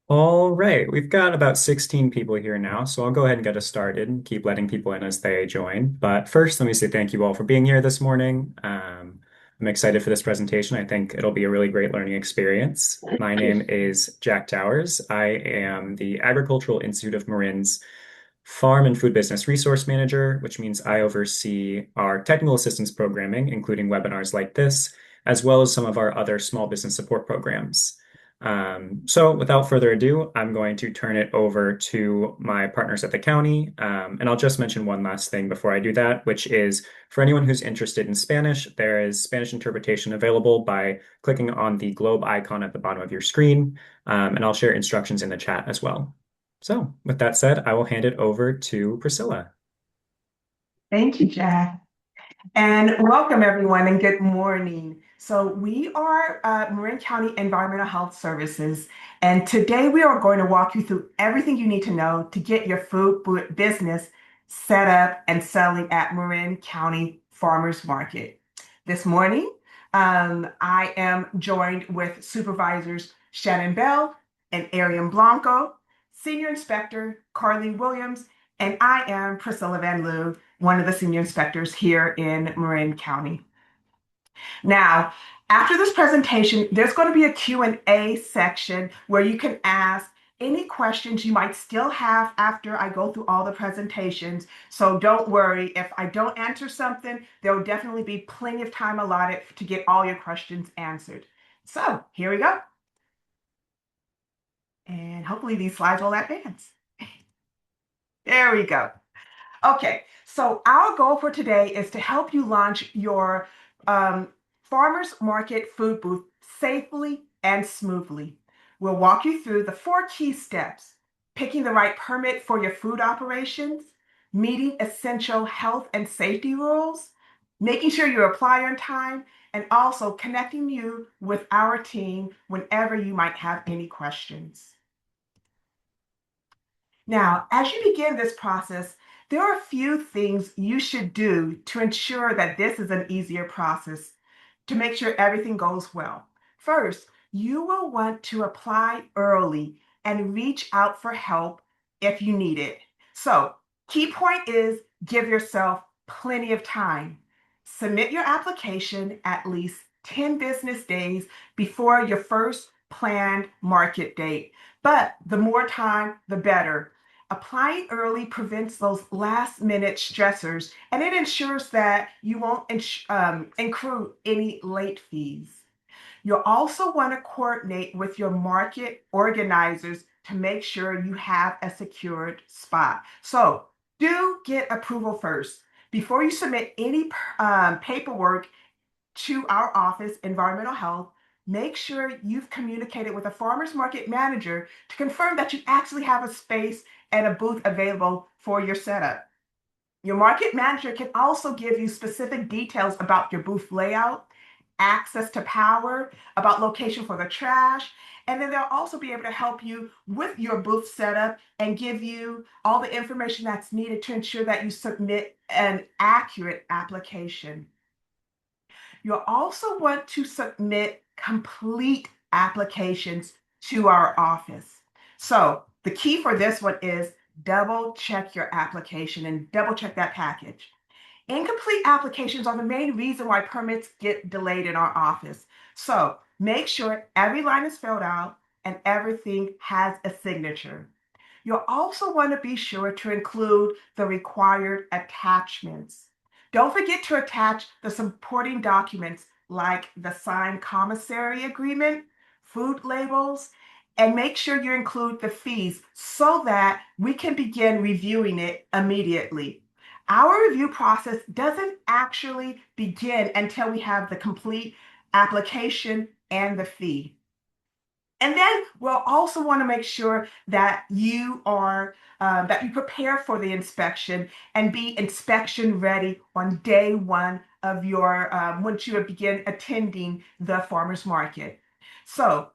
All right, we've got about 16 people here now, so I'll go ahead and get us started and keep letting people in as they join. But first, let me say thank you all for being here this morning. I'm excited for this presentation. I think it'll be a really great learning experience. My name is Jack Towers. I am the Agricultural Institute of Marin's Farm and Food Business Resource Manager, which means I oversee our technical assistance programming, including webinars like this, as well as some of our other small business support programs. So without further ado, I'm going to turn it over to my partners at the county. And I'll just mention one last thing before I do that, which is for anyone who's interested in Spanish, there is Spanish interpretation available by clicking on the globe icon at the bottom of your screen. And I'll share instructions in the chat as well. So with that said, I will hand it over to Priscilla. Thank you, Jack. And welcome, everyone, and good morning. So, we are Marin County Environmental Health Services, and today we are going to walk you through everything you need to know to get your business set up and selling at Marin County Farmers Market. This morning, I am joined with Supervisors Shannon Bell and Arian Blanco, Senior Inspector Carly Williams, and I am Priscilla Van Loo, one of the senior inspectors here in Marin County. Now, after this presentation, there's going to be a Q&A section where you can ask any questions you might still have after I go through all the presentations. So don't worry, if I don't answer something, there will definitely be plenty of time allotted to get all your questions answered. So here we go. And hopefully these slides will advance. There we go. Okay, so our goal for today is to help you launch your farmers market food booth safely and smoothly. We'll walk you through the 4 key steps: picking the right permit for your food operations, meeting essential health and safety rules, making sure you apply on time, and also connecting you with our team whenever you might have any questions. Now, as you begin this process, there are a few things you should do to ensure that this is an easier process to make sure everything goes well. First, you will want to apply early and reach out for help if you need it. So, key point is give yourself plenty of time. Submit your application at least 10 business days before your first planned market date. But the more time, the better. Applying early prevents those last minute stressors, and it ensures that you won't accrue any late fees. You'll also want to coordinate with your market organizers to make sure you have a secured spot. So do get approval first. Before you submit any paperwork to our office, Environmental Health, make sure you've communicated with a farmers market manager to confirm that you actually have a space and a booth available for your setup. Your market manager can also give you specific details about your booth layout, access to power, about location for the trash, and then they'll also be able to help you with your booth setup and give you all the information that's needed to ensure that you submit an accurate application. You'll also want to submit complete applications to our office. So the key for this one is double check your application and double check that package. Incomplete applications are the main reason why permits get delayed in our office. So make sure every line is filled out and everything has a signature. You'll also want to be sure to include the required attachments. Don't forget to attach the supporting documents like the signed commissary agreement, food labels, and make sure you include the fees so that we can begin reviewing it immediately. Our review process doesn't actually begin until we have the complete application and the fee. And then we'll also want to make sure that you prepare for the inspection and be inspection ready on day one of your once you begin attending the farmers market. So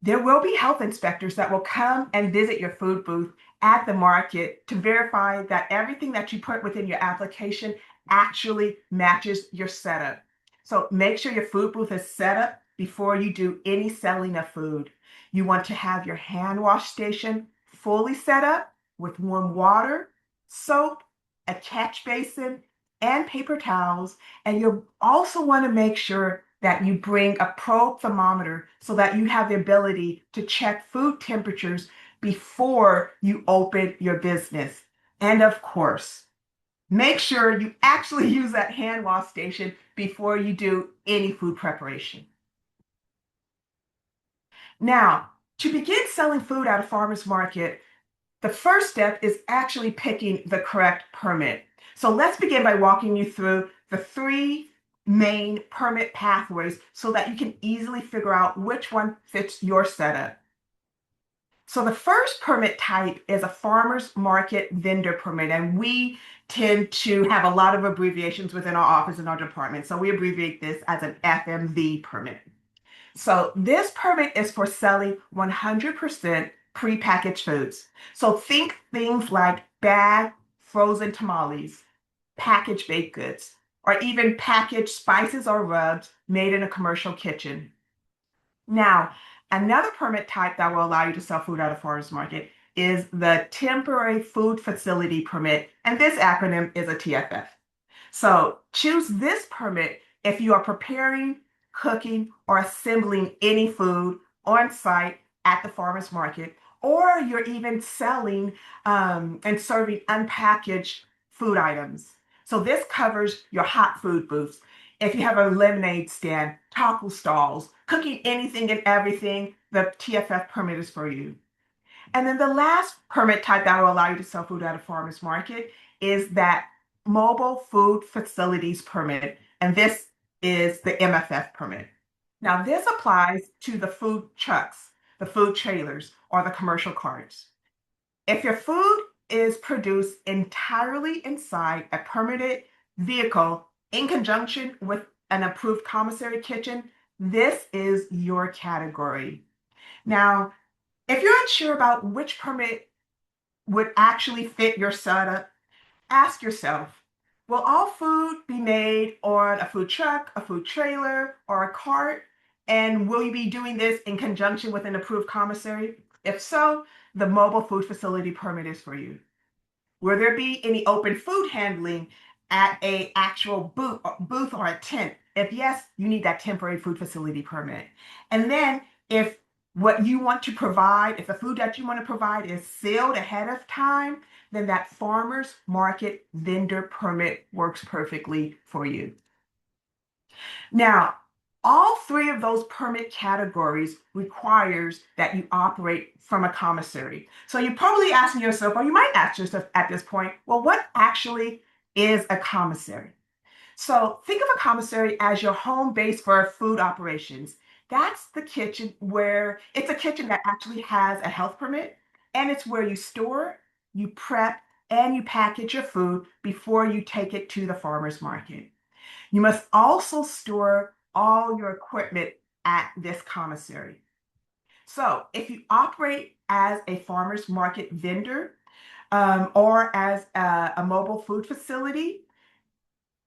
there will be health inspectors that will come and visit your food booth at the market to verify that everything that you put within your application actually matches your setup. So make sure your food booth is set up before you do any selling of food. You want to have your hand wash station fully set up with warm water, soap, a catch basin, and paper towels. And you also want to make sure that you bring a probe thermometer so that you have the ability to check food temperatures before you open your business. And of course, make sure you actually use that hand wash station before you do any food preparation. Now, to begin selling food at a farmer's market, the first step is actually picking the correct permit. So let's begin by walking you through the three main permit pathways so that you can easily figure out which one fits your setup. So the first permit type is a farmer's market vendor permit, and we tend to have a lot of abbreviations within our office and our department. So we abbreviate this as an FMV permit. So this permit is for selling 100% prepackaged foods. So think things like bagged frozen tamales, packaged baked goods, or even packaged spices or rubs made in a commercial kitchen. Now, another permit type that will allow you to sell food at a farmer's market is the temporary food facility permit, and this acronym is a TFF. So choose this permit if you are preparing, cooking, or assembling any food on site at the farmer's market, or you're even selling and serving unpackaged food items. So this covers your hot food booths. If you have a lemonade stand, taco stalls, cooking anything and everything, the TFF permit is for you. And then the last permit type that will allow you to sell food at a farmer's market is that mobile food facilities permit. And this is the MFF permit. Now, this applies to the food trucks, the food trailers, or the commercial carts. If your food is produced entirely inside a permitted vehicle in conjunction with an approved commissary kitchen, this is your category. Now, if you're unsure about which permit would actually fit your setup, ask yourself, will all food be made on a food truck, a food trailer, or a cart? And will you be doing this in conjunction with an approved commissary? If so, the mobile food facility permit is for you. Will there be any open food handling at a actual booth or a tent? If yes, you need that temporary food facility permit. And then if what you want to provide, if the food that you want to provide is sealed ahead of time, then that farmer's market vendor permit works perfectly for you. Now, all three of those permit categories requires that you operate from a commissary. So you're probably asking yourself, or you might ask yourself at this point, well, what actually is a commissary? So think of a commissary as your home base for food operations. That's the kitchen where it's a kitchen that actually has a health permit, and it's where you store, you prep, and you package your food before you take it to the farmer's market. You must also store all your equipment at this commissary. So if you operate as a farmer's market vendor or as a mobile food facility,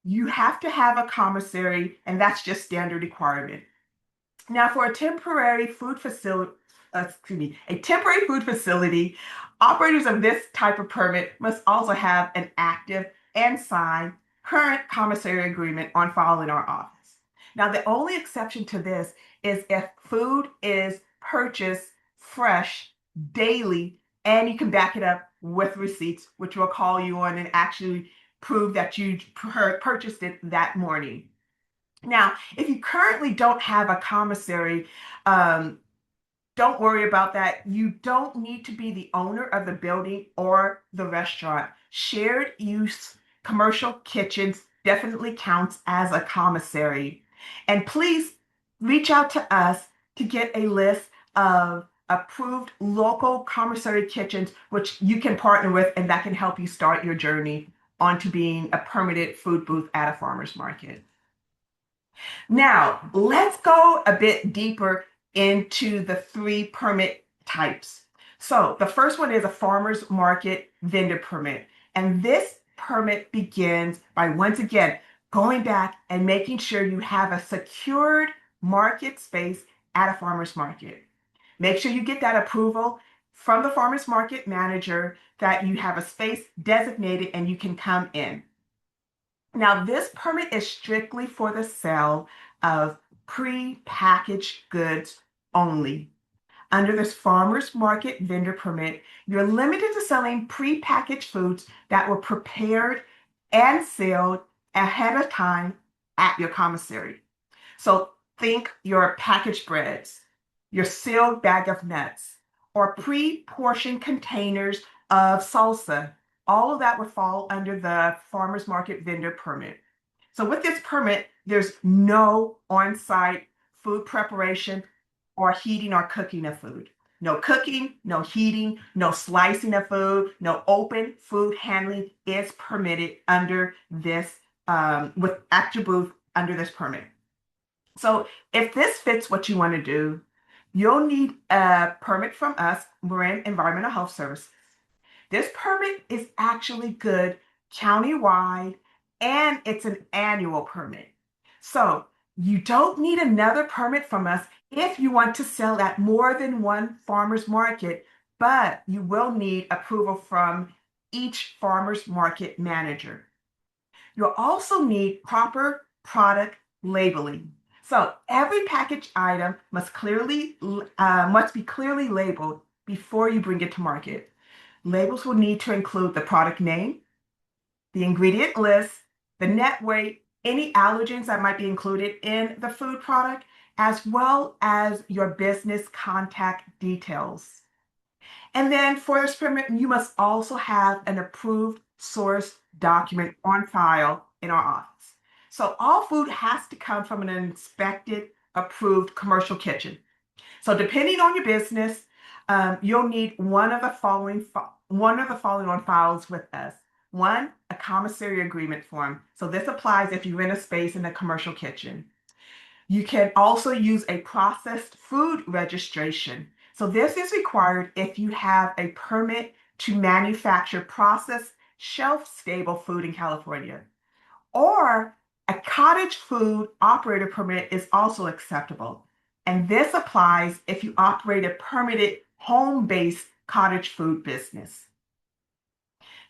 you have to have a commissary, and that's just standard requirement. Now, for a temporary food facility, a temporary food facility, operators of this type of permit must also have an active and signed current commissary agreement on file in our office. Now, the only exception to this is if food is purchased fresh daily and you can back it up with receipts, which will call you on and actually prove that you purchased it that morning. Now, if you currently don't have a commissary, don't worry about that. You don't need to be the owner of the building or the restaurant. Shared use commercial kitchens definitely counts as a commissary. And please reach out to us to get a list of approved local commissary kitchens, which you can partner with, and that can help you start your journey onto being a permitted food booth at a farmer's market. Now, let's go a bit deeper into the three permit types. So the first one is a farmer's market vendor permit. And this permit begins by once again going back and making sure you have a secured market space at a farmer's market. Make sure you get that approval from the farmer's market manager that you have a space designated and you can come in. Now, this permit is strictly for the sale of pre-packaged goods only. Under this farmer's market vendor permit, you're limited to selling pre-packaged foods that were prepared and sealed ahead of time at your commissary. So think your packaged breads, your sealed bag of nuts, or pre-portioned containers of salsa. All of that would fall under the farmer's market vendor permit. So with this permit, there's no on-site food preparation or heating or cooking of food. No cooking, no heating, no slicing of food, no open food handling is permitted under this with at your booth under this permit. So if this fits what you want to do, you'll need a permit from us, Marin Environmental Health Services. This permit is actually good countywide and it's an annual permit. So you don't need another permit from us if you want to sell at more than one farmer's market, but you will need approval from each farmer's market manager. You'll also need proper product labeling. So every packaged item must be clearly labeled before you bring it to market. Labels will need to include the product name, the ingredient list, the net weight, any allergens that might be included in the food product, as well as your business contact details. And then for this permit, you must also have an approved source document on file in our office. So all food has to come from an inspected, approved commercial kitchen. So depending on your business, you'll need one of the following on files with us. One, a commissary agreement form. So this applies if you rent a space in a commercial kitchen. You can also use a processed food registration. So this is required if you have a permit to manufacture processed shelf-stable food in California. Or a cottage food operator permit is also acceptable. And this applies if you operate a permitted home-based cottage food business.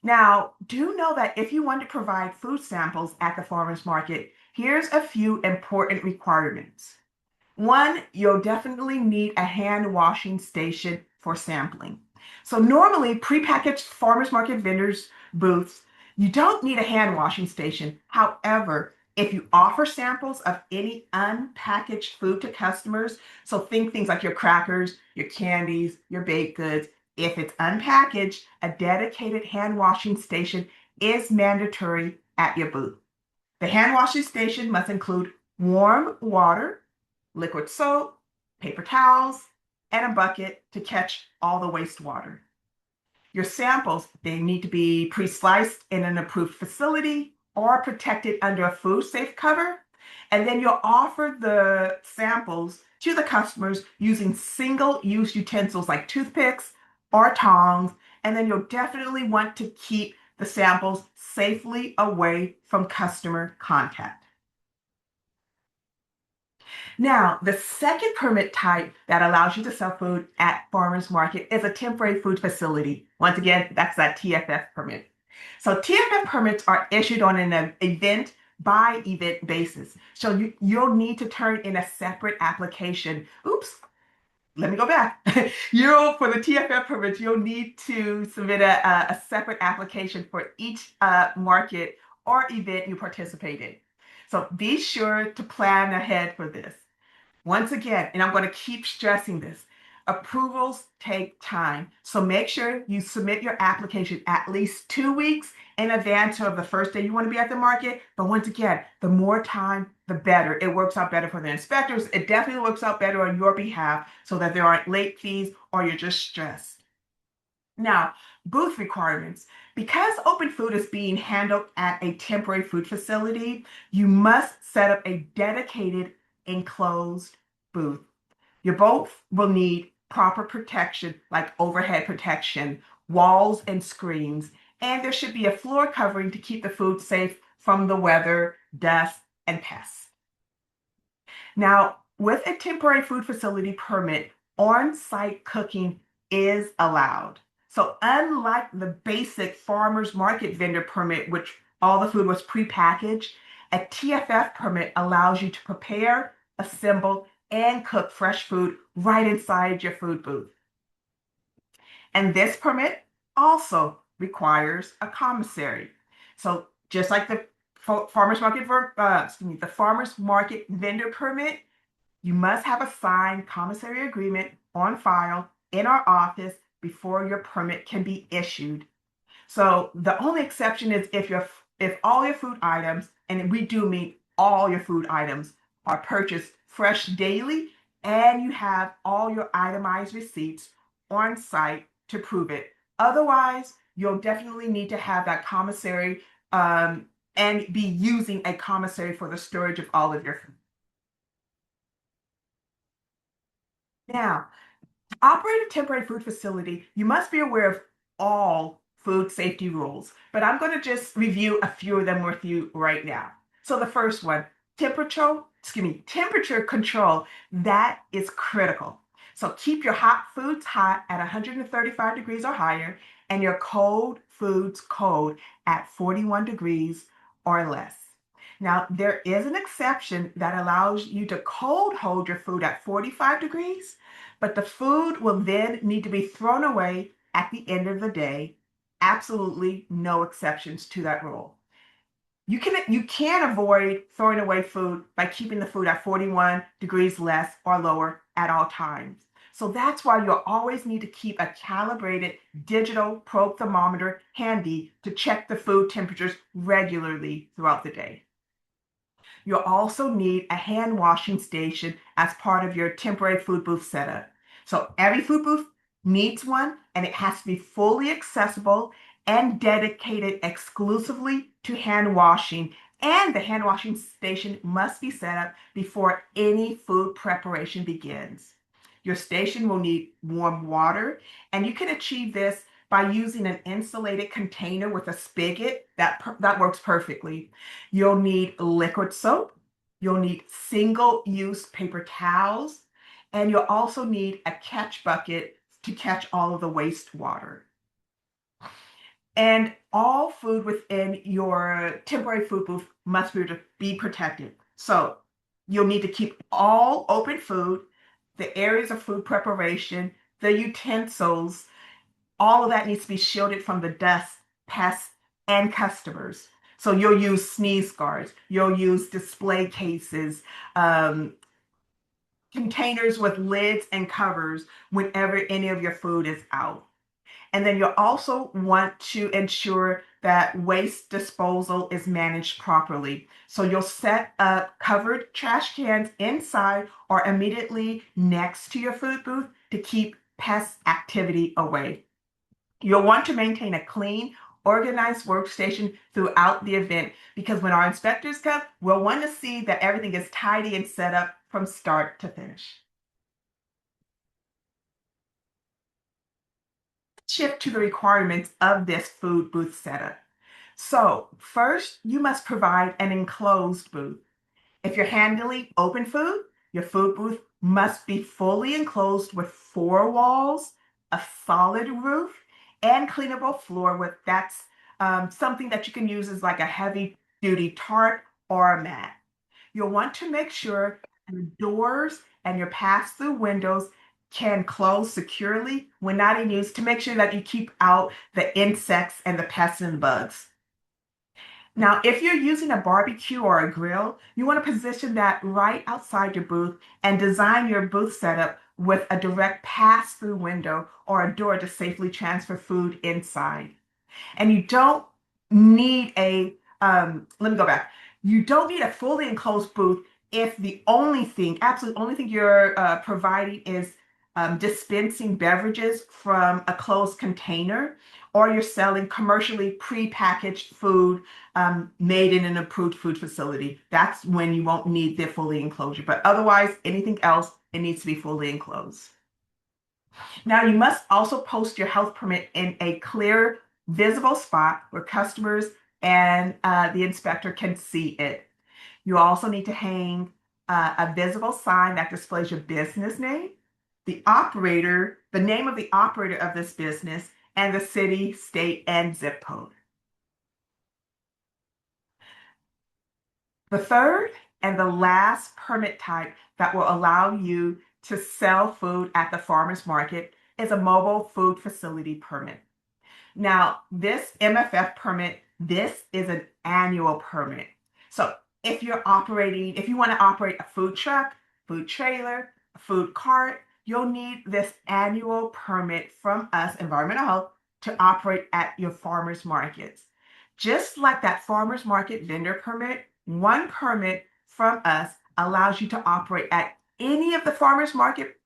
Now, do know that if you want to provide food samples at the farmer's market, here's a few important requirements. One, you'll definitely need a hand washing station for sampling. So normally prepackaged farmers market vendors booths, you don't need a hand washing station. However, if you offer samples of any unpackaged food to customers, so think things like your crackers, your candies, your baked goods, if it's unpackaged, a dedicated hand washing station is mandatory at your booth. The hand washing station must include warm water, liquid soap, paper towels, and a bucket to catch all the wastewater. Your samples, they need to be pre-sliced in an approved facility or protected under a food safe cover. And then you'll offer the samples to the customers using single-use utensils like toothpicks or tongs. And then you'll definitely want to keep the samples safely away from customer contact. Now, the second permit type that allows you to sell food at farmers market is a temporary food facility. Once again, that's that TFF permit. So TFF permits are issued on an event by event basis. So you'll need to turn in a separate application. Oops, let me go back. For the TFF permits, you'll need to submit a separate application for each market or event you participate in. So be sure to plan ahead for this. Once again, and I'm going to keep stressing this, approvals take time. So make sure you submit your application at least 2 weeks in advance of the first day you want to be at the market. But once again, the more time, the better. It works out better for the inspectors. It definitely works out better on your behalf so that there aren't late fees or you're just stressed. Now, booth requirements. Because open food is being handled at a temporary food facility, you must set up a dedicated enclosed booth. Your booth will need proper protection like overhead protection, walls and screens, and there should be a floor covering to keep the food safe from the weather, dust, and pests. Now, with a temporary food facility permit, on-site cooking is allowed. So unlike the basic farmers market vendor permit, which all the food was prepackaged, a TFF permit allows you to prepare, assemble, and cook fresh food right inside your food booth. And this permit also requires a commissary. So just like the the farmers market vendor permit, you must have a signed commissary agreement on file in our office before your permit can be issued. So the only exception is if all your food items, and we do mean all your food items, are purchased fresh daily and you have all your itemized receipts on site to prove it. Otherwise, you'll definitely need to have that commissary and be using a commissary for the storage of all of your food. Now, operate a temporary food facility, you must be aware of all food safety rules, but I'm going to just review a few of them with you right now. So the first one, temperature control, that is critical. So keep your hot foods hot at 135 degrees or higher, and your cold foods cold at 41 degrees or less. Now, there is an exception that allows you to cold hold your food at 45 degrees, but the food will then need to be thrown away at the end of the day. Absolutely no exceptions to that rule. You can avoid throwing away food by keeping the food at 41 degrees less or lower at all times. So that's why you'll always need to keep a calibrated digital probe thermometer handy to check the food temperatures regularly throughout the day. You'll also need a hand washing station as part of your temporary food booth setup. So every food booth needs one, and it has to be fully accessible and dedicated exclusively to hand washing. And the hand washing station must be set up before any food preparation begins. Your station will need warm water, and you can achieve this by using an insulated container with a spigot. That works perfectly. You'll need liquid soap. You'll need single-use paper towels, and you'll also need a catch bucket to catch all of the wastewater. And all food within your temporary food booth must be protected. So you'll need to keep all open food, the areas of food preparation, the utensils, all of that needs to be shielded from the dust, pests, and customers. So you'll use sneeze guards, you'll use display cases, containers with lids and covers whenever any of your food is out. And then you'll also want to ensure that waste disposal is managed properly. So you'll set up covered trash cans inside or immediately next to your food booth to keep pest activity away. You'll want to maintain a clean, organized workstation throughout the event because when our inspectors come, we'll want to see that everything is tidy and set up from start to finish. Shift to the requirements of this food booth setup. So first, you must provide an enclosed booth. If you're handling open food, your food booth must be fully enclosed with four walls, a solid roof, and cleanable floor with that's something that you can use as like a heavy duty tarp or a mat. You'll want to make sure your doors and your pass-through windows can close securely when not in use to make sure that you keep out the insects and the pests and bugs. Now, if you're using a barbecue or a grill, you want to position that right outside your booth and design your booth setup with a direct pass-through window or a door to safely transfer food inside. And you don't need let me go back. You don't need a fully enclosed booth if the only thing, absolute only thing you're providing is dispensing beverages from a closed container, or you're selling commercially prepackaged food made in an approved food facility. That's when you won't need the fully enclosure. But otherwise, anything else, it needs to be fully enclosed. Now, you must also post your health permit in a clear, visible spot where customers and the inspector can see it. You also need to hang a visible sign that displays your business name, the operator, the name of the operator of this business, and the city, state, and zip code. The third and the last permit type that will allow you to sell food at the farmer's market is a mobile food facility permit. Now, this MFF permit, this is an annual permit. So if you want to operate a food truck, food trailer, a food cart, you'll need this annual permit from us, Environmental Health, to operate at your farmers markets. Just like that farmers market vendor permit, one permit from us allows you to operate at any of the farmers market,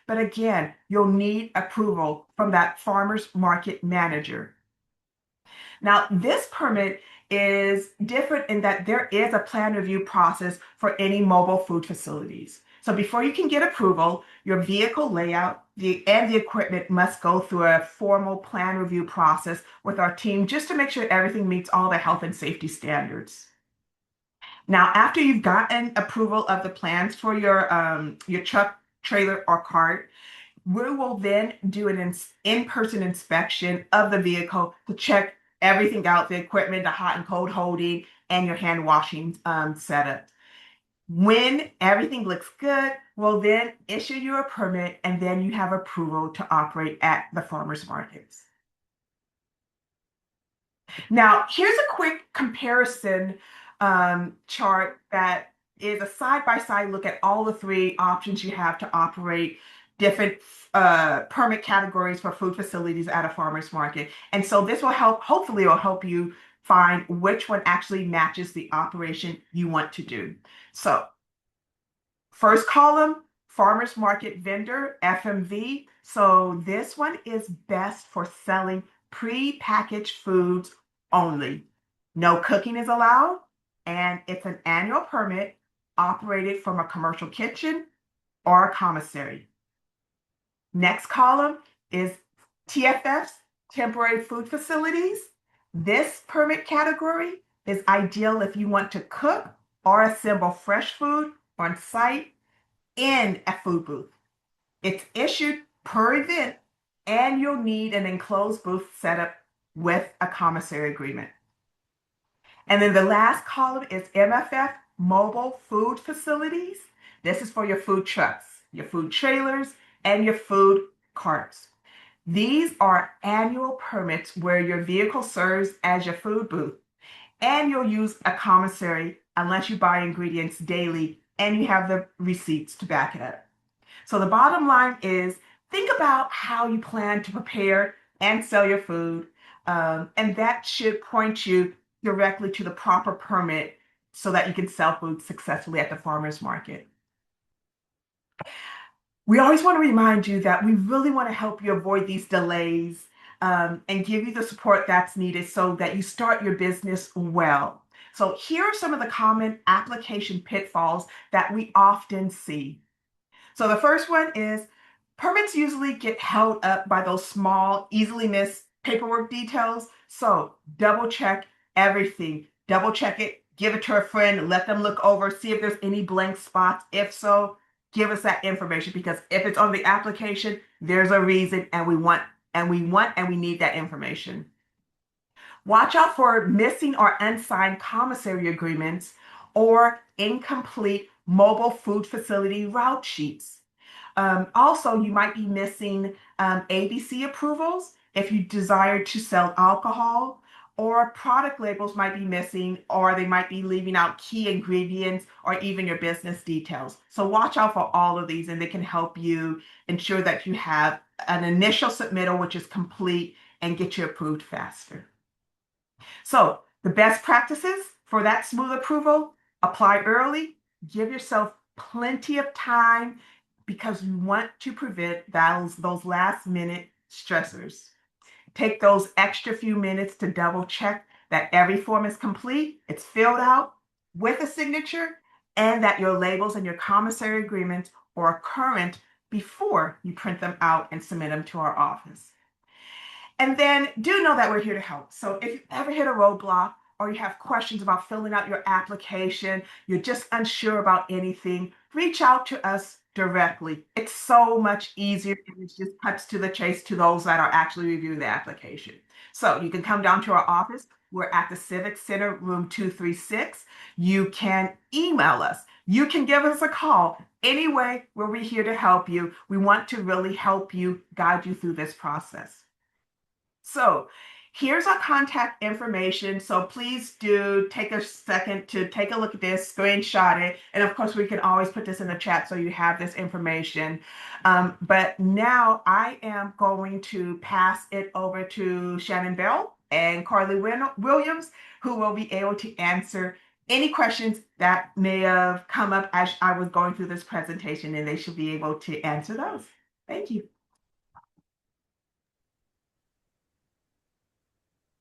but again, you'll need approval from that farmers market manager. Now, this permit is different in that there is a plan review process for any mobile food facilities. So before you can get approval, your vehicle layout and the equipment must go through a formal plan review process with our team just to make sure everything meets all the health and safety standards. Now, after you've gotten approval of the plans for your truck, trailer, or cart, we will then do an in-person inspection of the vehicle to check everything out, the equipment, the hot and cold holding, and your hand washing setup. When everything looks good, we'll then issue you a permit, and then you have approval to operate at the farmers markets. Now, here's a quick comparison chart that is a side-by-side look at all the three options you have to operate different permit categories for food facilities at a farmer's market. And so this will hopefully it will help you find which one actually matches the operation you want to do. So first column, farmer's market vendor, FMV. So this one is best for selling pre-packaged foods only. No cooking is allowed, and it's an annual permit operated from a commercial kitchen or a commissary. Next column is TFFs, temporary food facilities. This permit category is ideal if you want to cook or assemble fresh food on site in a food booth. It's issued per event, and you'll need an enclosed booth setup with a commissary agreement. And then the last column is MFF, mobile food facilities. This is for your food trucks, your food trailers, and your food carts. These are annual permits where your vehicle serves as your food booth, and you'll use a commissary unless you buy ingredients daily and you have the receipts to back it up. So the bottom line is think about how you plan to prepare and sell your food, and that should point you directly to the proper permit so that you can sell food successfully at the farmer's market. We always want to remind you that we really want to help you avoid these delays and give you the support that's needed so that you start your business well. So here are some of the common application pitfalls that we often see. So the first one is permits usually get held up by those small, easily missed paperwork details. So double check everything. Double check it, give it to a friend, let them look over, see if there's any blank spots. If so, give us that information, because if it's on the application, there's a reason, and we need that information. Watch out for missing or unsigned commissary agreements or incomplete mobile food facility route sheets. Also, you might be missing ABC approvals if you desire to sell alcohol, or product labels might be missing, or they might be leaving out key ingredients or even your business details. So watch out for all of these, and they can help you ensure that you have an initial submittal which is complete and get you approved faster. So the best practices for that smooth approval: apply early, give yourself plenty of time, because you want to prevent those last minute stressors. Take those extra few minutes to double check that every form is complete, it's filled out with a signature, and that your labels and your commissary agreements are current before you print them out and submit them to our office. And then do know that we're here to help. So if you ever hit a roadblock or you have questions about filling out your application, you're just unsure about anything, reach out to us directly. It's so much easier and it just cuts to the chase to those that are actually reviewing the application. So you can come down to our office. We're at the Civic Center, room 236. You can email us. You can give us a call. Anyway, we're here to help you. We want to really help you, guide you through this process. So here's our contact information. So please do take a second to take a look at this, screenshot it. And of course, we can always put this in the chat so you have this information. But now I am going to pass it over to Shannon Bell and Carly Williams, who will be able to answer any questions that may have come up as I was going through this presentation, and they should be able to answer those. Thank you.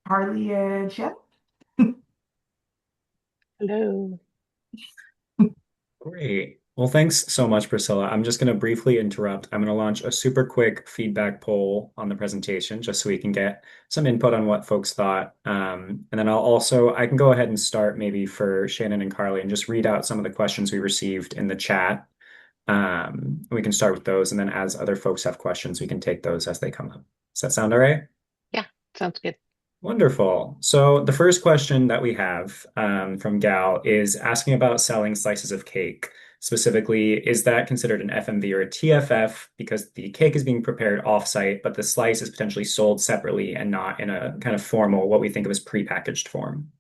Carly and Shannon. Hello. Great. Well, thanks so much, Priscilla. I'm just going to briefly interrupt. I'm going to launch a super quick feedback poll on the presentation just so we can get some input on what folks thought. And then I can go ahead and start maybe for Shannon and Carly and just read out some of the questions we received in the chat. We can start with those. And then as other folks have questions, we can take those as they come up. Does that sound all right? Yeah, sounds good. Wonderful. So the first question that we have from Gal is asking about selling slices of cake. Specifically, is that considered an FMV or a TFF because the cake is being prepared off-site, but the slice is potentially sold separately and not in a kind of formal, what we think of as prepackaged form?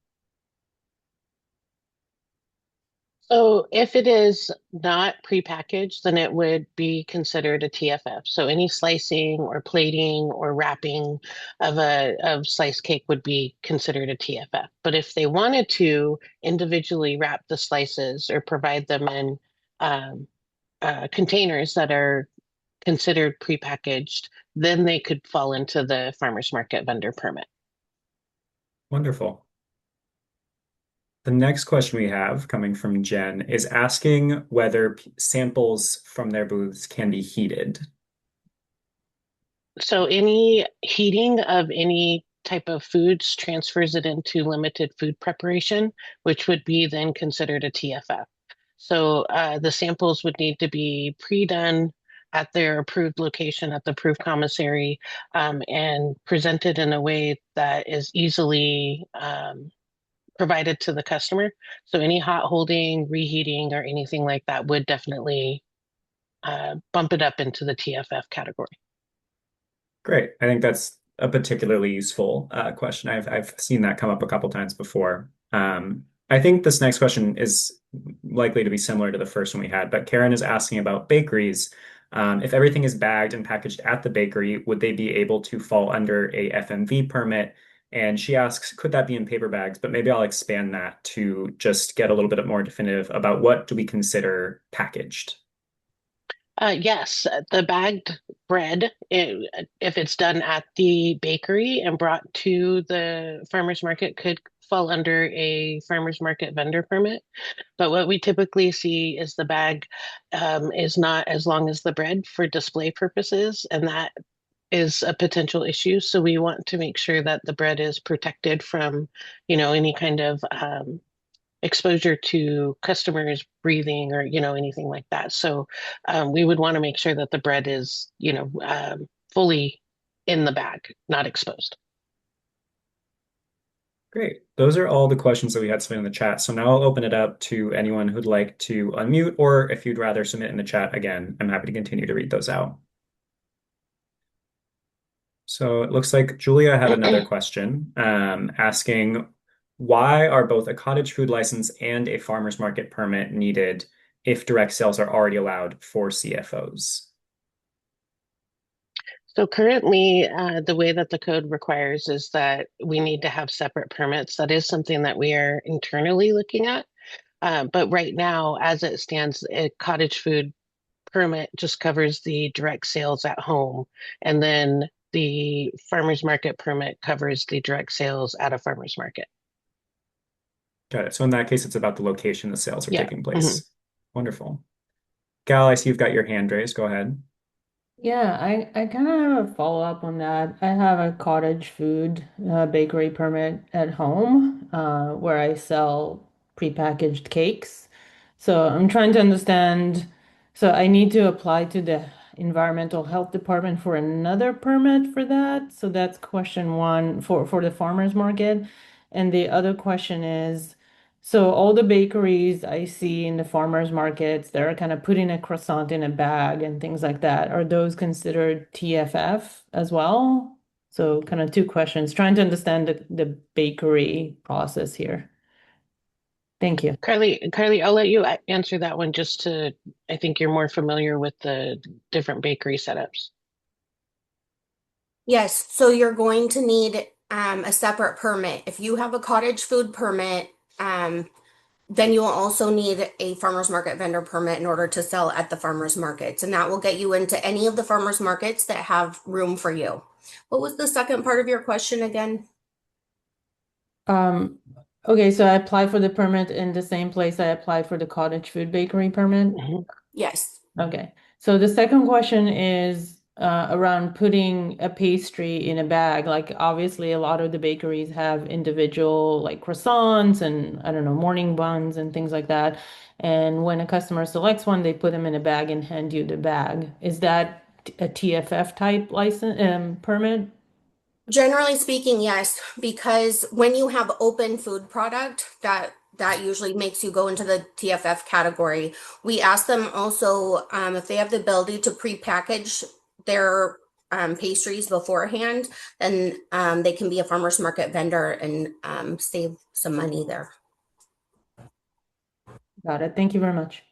So if it is not prepackaged, then it would be considered a TFF. So any slicing or plating or wrapping of sliced cake would be considered a TFF. But if they wanted to individually wrap the slices or provide them in um, containers that are considered prepackaged, then they could fall into the farmers market vendor permit. Wonderful. The next question we have coming from Jen is asking whether samples from their booths can be heated. So any heating of any type of foods transfers it into limited food preparation, which would be then considered a TFF. So the samples would need to be pre-done at their approved location at the approved commissary and presented in a way that is easily provided to the customer. So any hot holding, reheating, or anything like that would definitely bump it up into the TFF category. Great. I think that's a particularly useful question. I've seen that come up a couple times before. I think this next question is likely to be similar to the first one we had, but Karen is asking about bakeries. If everything is bagged and packaged at the bakery, would they be able to fall under a FMV permit? And she asks, could that be in paper bags? But maybe I'll expand that to just get a little bit more definitive about what do we consider Yes, the bagged bread, if it's done at the bakery and brought to the farmer's market, could fall under a farmer's market vendor permit. But what we typically see is the bag is not as long as the bread for display purposes, and that is a potential issue. So we want to make sure that the bread is protected from, any kind of exposure to customers breathing or anything like that. So we would want to make sure that the bread is fully in the bag, not exposed. Great. Those are all the questions that we had submitted in the chat. So now I'll open it up to anyone who'd like to unmute, or if you'd rather submit in the chat again, I'm happy to continue to read those out. So it looks like Julia had another question asking, why are both a cottage food license and a farmer's market permit needed if direct sales are already allowed for CFOs? So currently, the way that the code requires is that we need to have separate permits. That is something that we are internally looking at. But right now, as it stands, a cottage food permit just covers the direct sales at home. And then the farmer's market permit covers the direct sales at a farmer's market. Got it. So in that case, it's about the location the sales are Yeah. taking Mhm. place. Wonderful. Gal, I see you've got your hand raised. Go ahead. Yeah, I kind of have a follow-up on that. I have a cottage food bakery permit at home, where I sell prepackaged cakes. So I'm trying to understand. So I need to apply to the environmental health department for another permit for that. So that's question one for the farmers market. And the other question is, so all the bakeries I see in the farmers markets, they're kind of putting a croissant in a bag and things like that. Are those considered TFF as well? So kind of two questions, trying to understand the bakery process here. Thank you. Carly, I'll let you answer that one just to, I think you're more familiar with the different bakery setups. Yes, so you're going to need a separate permit. If you have a cottage food permit, then you will also need a farmers market vendor permit in order to sell at the farmers markets, and that will get you into any of the farmers markets that have room for you. What was the second part of your question again? Um, okay, so I applied for the permit in the same place I applied for the cottage food bakery permit. Mhm. Yes. Okay, so the second question is around putting a pastry in a bag. Like obviously a lot of the bakeries have individual like croissants and I don't know, morning buns and things like that. And when a customer selects one, they put them in a bag and hand you the bag. Is that a TFF type license permit? Generally speaking, yes, because when you have open food product, that usually makes you go into the TFF category. We ask them also if they have the ability to pre-package their pastries beforehand, then they can be a farmers market vendor and save some money there. Got it. Thank you very much.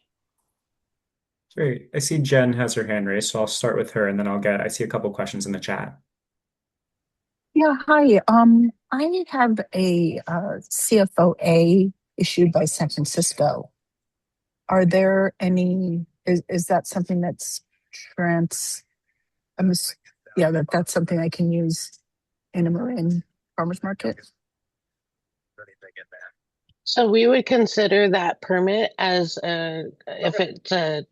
Great. I see Jen has her hand raised, so I'll start with her and then I see a couple questions in the chat. Yeah, hi. I have a CFOA issued by San Francisco. Are there any, is that something that's trans, I'm, yeah, that's something I can use in a Marin farmer's market? So we would consider that permit as if it's a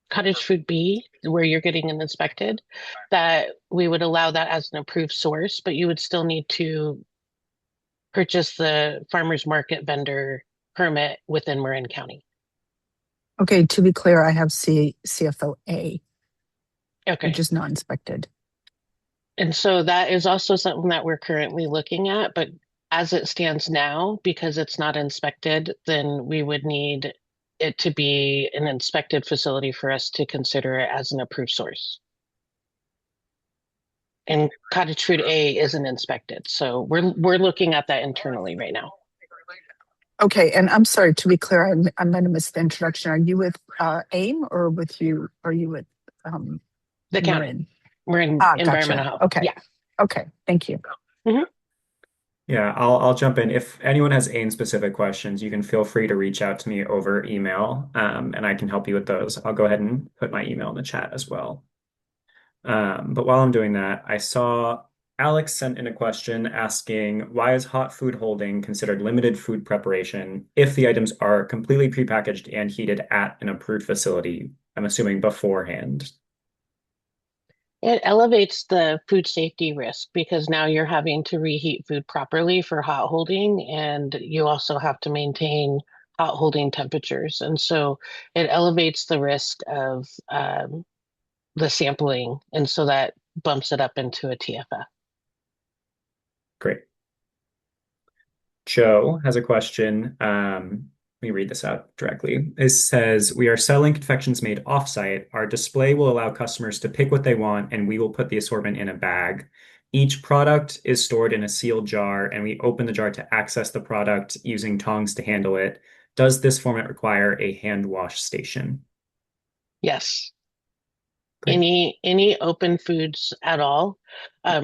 cottage food B where you're getting it inspected, that we would allow that as an approved source, but you would still need to purchase the farmers market vendor permit within Marin County. Okay, to be clear, I have CFOA, which Okay. is not inspected. And so that is also something that we're currently looking at, but as it stands now, because it's not inspected, then we would need it to be an inspected facility for us to consider it as an approved source. And cottage food A isn't inspected, so we're looking at that internally right now. Okay, and I'm sorry, to be clear, I might have missed the introduction. Are you with AIM or are you with The county, Marin? we're in environmental Gotcha. health. Okay. Yeah. Okay, thank you. Mhm. Yeah, I'll jump in. If anyone has AIM specific questions, you can feel free to reach out to me over email, and I can help you with those. I'll go ahead and put my email in the chat as well. But while I'm doing that, I saw Alex sent in a question asking, why is hot food holding considered limited food preparation if the items are completely prepackaged and heated at an approved facility? I'm assuming beforehand. It elevates the food safety risk because now you're having to reheat food properly for hot holding, and you also have to maintain hot holding temperatures. And so it elevates the risk of the sampling, and so that bumps it up into a TFF. Great. Joe has a question. Let me read this out directly. It says, we are selling confections made off-site. Our display will allow customers to pick what they want, and we will put the assortment in a bag. Each product is stored in a sealed jar, and we open the jar to access the product using tongs to handle it. Does this format require a hand wash station? Yes. Great. Any open foods at all,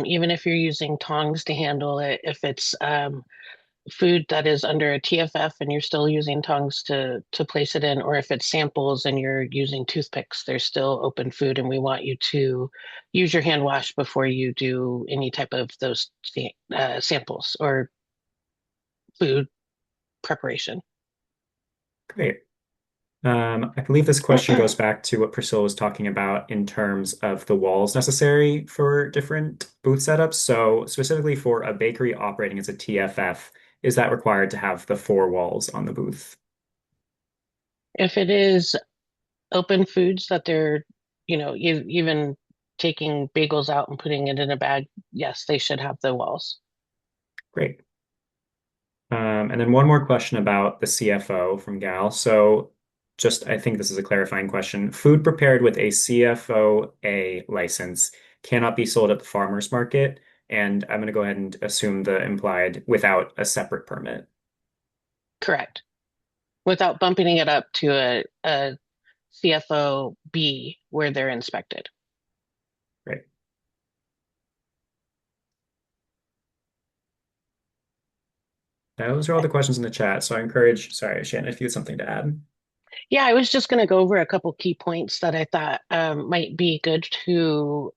even if you're using tongs to handle it, if it's food that is under a TFF and you're still using tongs to place it in, or if it's samples and you're using toothpicks, there's still open food, and we want you to use your hand wash before you do any type of those samples or food preparation. Great. I believe this question goes back to what Priscilla was talking about in terms of the walls necessary for different booth setups. So specifically for a bakery operating as a TFF, is that required to have the four walls on the booth? If it is open foods that they're, even taking bagels out and putting it in a bag, yes, they should have the walls. Great. And then one more question about the CFO from Gal. So just, I think this is a clarifying question. Food prepared with a CFOA license cannot be sold at the farmer's market. And I'm going to go ahead and assume the implied without a separate permit. Correct. Without bumping it up to a CFO B where they're inspected. Great. Those are all the questions in the chat. So I encourage, sorry, Shannon, if you had something to add. Yeah, I was just going to go over a couple key points that I thought might be good to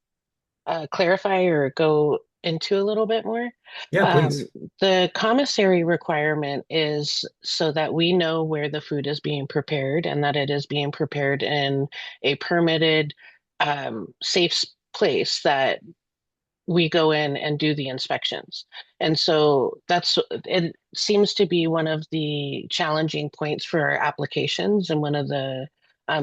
clarify or go into a little bit more. Yeah, Um, please. the commissary requirement is so that we know where the food is being prepared and that it is being prepared in a permitted, safe place that we go in and do the inspections. And so it seems to be one of the challenging points for our applications and one of the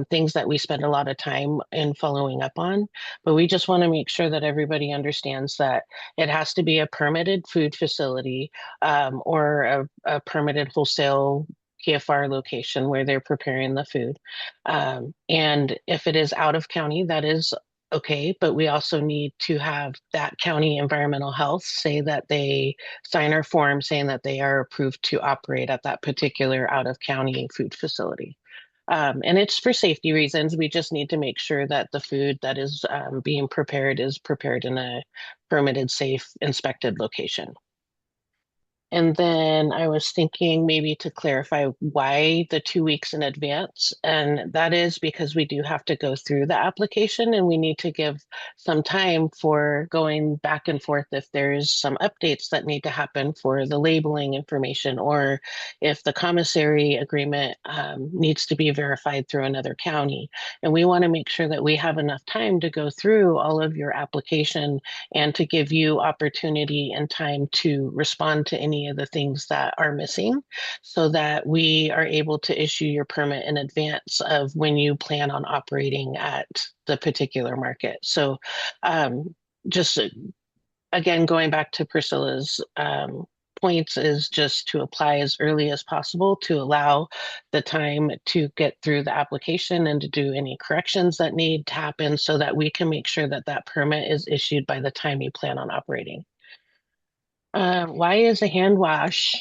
things that we spend a lot of time in following up on. But we just want to make sure that everybody understands that it has to be a permitted food facility or a permitted wholesale PFR location where they're preparing the food. And if it is out of county, that is okay, but we also need to have that county environmental health say that they sign our form saying that they are approved to operate at that particular out of county food facility. And it's for safety reasons. We just need to make sure that the food that is being prepared is prepared in a permitted, safe, inspected location. And then I was thinking maybe to clarify why the 2 weeks in advance. And that is because we do have to go through the application and we need to give some time for going back and forth if there's some updates that need to happen for the labeling information or if the commissary agreement needs to be verified through another county. And we want to make sure that we have enough time to go through all of your application and to give you opportunity and time to respond to any of the things that are missing so that we are able to issue your permit in advance of when you plan on operating at the particular market. So just again, going back to Priscilla's points is just to apply as early as possible to allow the time to get through the application and to do any corrections that need to happen so that we can make sure that that permit is issued by the time you plan on operating. Why is a hand wash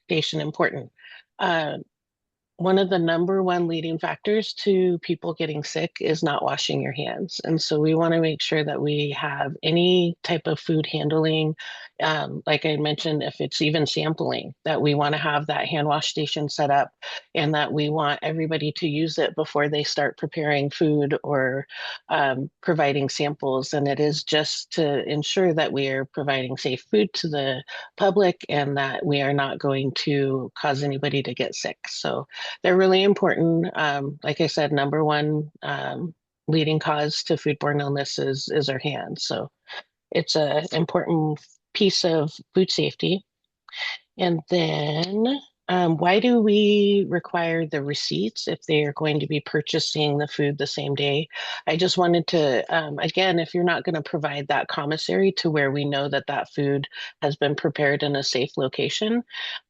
station important? Uh, One of the number one leading factors to people getting sick is not washing your hands. And so we want to make sure that we have any type of food handling, like I mentioned, if it's even sampling, that we want to have that hand wash station set up and that we want everybody to use it before they start preparing food or providing samples. And it is just to ensure that we are providing safe food to the public and that we are not going to cause anybody to get sick. So they're really important. Like I said, number one leading cause to foodborne illness is our hands. So it's an important piece of food safety. And then why do we require the receipts if they are going to be purchasing the food the same day? I just wanted to, again, if you're not going to provide that commissary to where we know that that food has been prepared in a safe location,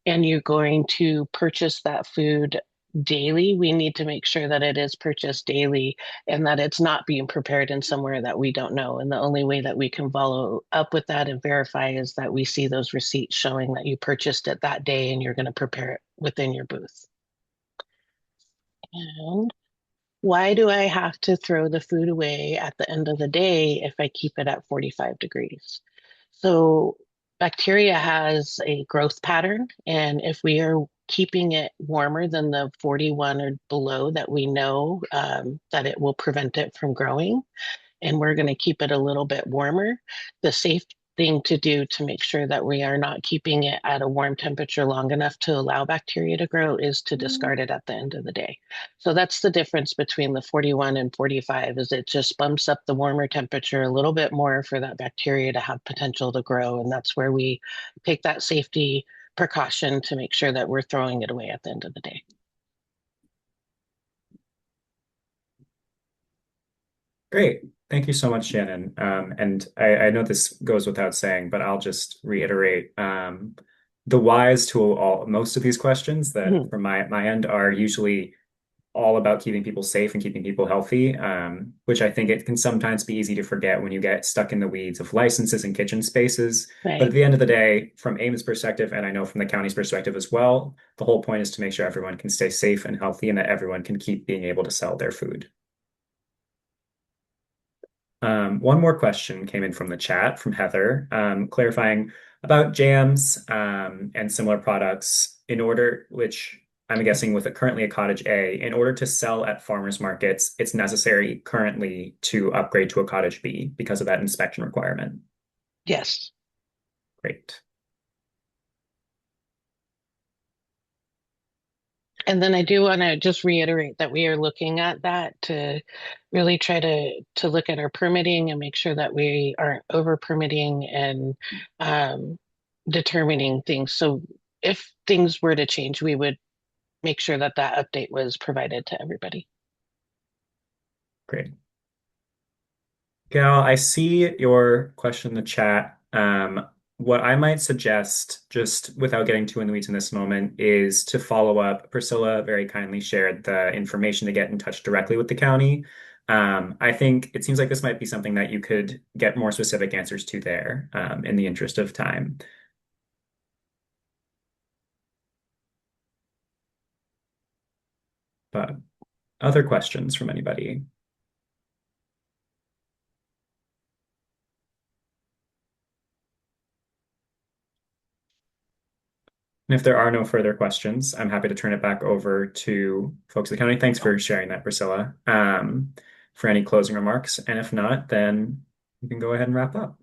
and you're going to purchase that food daily, we need to make sure that it is purchased daily and that it's not being prepared in somewhere that we don't know. And the only way that we can follow up with that and verify is that we see those receipts showing that you purchased it that day and you're going to prepare it within your booth. And why do I have to throw the food away at the end of the day if I keep it at 45 degrees? So bacteria has a growth pattern, and if we are keeping it warmer than the 41 or below that we know that it will prevent it from growing, and we're going to keep it a little bit warmer. The safe thing to do to make sure that we are not keeping it at a warm temperature long enough to allow bacteria to grow is to discard it at the end of the day. So that's the difference between the 41 and 45 is it just bumps up the warmer temperature a little bit more for that bacteria to have potential to grow. And that's where we take that safety precaution to make sure that we're throwing it away at the end of the day. Great. Thank you so much, Shannon. And I know this goes without saying, but I'll just reiterate the whys to most of these questions that Mhm. from my end are usually all about keeping people safe and keeping people healthy, which I think it can sometimes be easy to forget when you get stuck in the weeds of licenses and kitchen spaces. But at Right. the end of the day, from Ames' perspective, and I know from the county's perspective as well, the whole point is to make sure everyone can stay safe and healthy and that everyone can keep being able to sell their food. One more question came in from the chat from Heather, clarifying about jams and similar products in order, which I'm guessing with currently a cottage A, in order to sell at farmers markets, it's necessary currently to upgrade to a cottage B because of that inspection requirement. Yes. Great. And then I do want to just reiterate that we are looking at that to really try to look at our permitting and make sure that we aren't over permitting and um, determining things. So if things were to change, we would make sure that that update was provided to everybody. Great. Gal, I see your question in the chat. What I might suggest, just without getting too in the weeds in this moment, is to follow up. Priscilla very kindly shared the information to get in touch directly with the county. I think it seems like this might be something that you could get more specific answers to there, in the interest of time. But other questions from anybody? And if there are no further questions, I'm happy to turn it back over to folks at the county. Thanks for sharing that, Priscilla, for any closing remarks. And if not, then we can go ahead and wrap up.